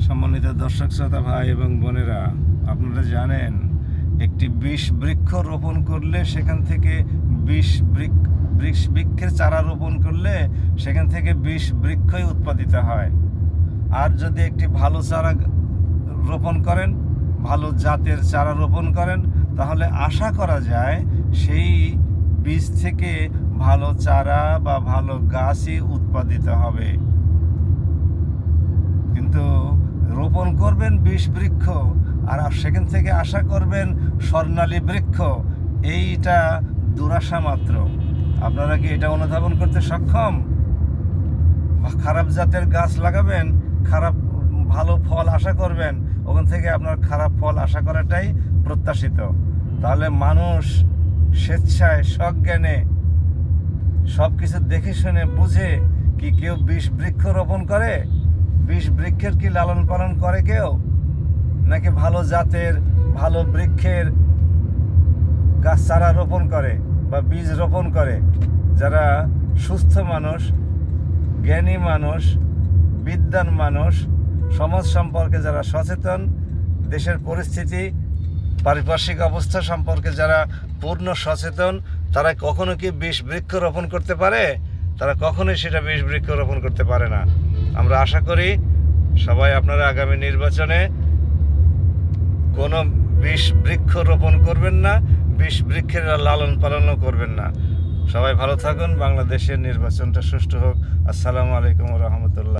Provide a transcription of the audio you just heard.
সম্মানিত দর্শক শ্রোতা ভাই এবং বোনেরা, আপনারা জানেন একটি বৃক্ষ রোপণ করলে সেখান থেকে বৃক্ষের চারা রোপণ করলে সেখান থেকে বৃক্ষই উৎপাদিত হয়। আর যদি একটি ভালো চারা রোপণ করেন, ভালো জাতের চারা রোপণ করেন, তাহলে আশা করা যায় সেই বীজ থেকে ভালো চারা বা ভালো গাছই উৎপাদিত হবে। কিন্তু রোপণ করবেন বৃক্ষ আর সেখান থেকে আশা করবেন স্বর্ণালী বৃক্ষ, এইটা দুরাশা মাত্র। আপনারা কি এটা অনুধাবন করতে সক্ষম? খারাপ জাতের গাছ লাগাবেন, ভালো ফল আশা করবেন, ওখান থেকে আপনার খারাপ ফল আশা করাটাই প্রত্যাশিত। তাহলে মানুষ স্বেচ্ছায় সজ্ঞানে সব কিছু দেখে শুনে বুঝে কি কেউ বৃক্ষ রোপণ করে? বৃক্ষের কি লালন পালন করে কেউ? নাকি ভালো জাতের ভালো বৃক্ষের গাছ চারা রোপণ করে বা বীজ রোপণ করে? যারা সুস্থ মানুষ, জ্ঞানী মানুষ, বিদ্বান মানুষ, সমাজ সম্পর্কে যারা সচেতন, দেশের পরিস্থিতি, পারিপার্শ্বিক অবস্থা সম্পর্কে যারা পূর্ণ সচেতন, তারা কখনো কি বৃক্ষ রোপণ করতে পারে? তারা কখনোই সেটা বৃক্ষ রোপণ করতে পারে না। আমরা আশা করি সবাই আপনারা আগামী নির্বাচনে কোনো বৃক্ষ রোপণ করবেন না, বৃক্ষের লালন পালনও করবেন না। সবাই ভালো থাকুন। বাংলাদেশের নির্বাচনটা সুষ্ঠু হোক। আসসালামু আলাইকুম ওয়া রাহমাতুল্লাহ।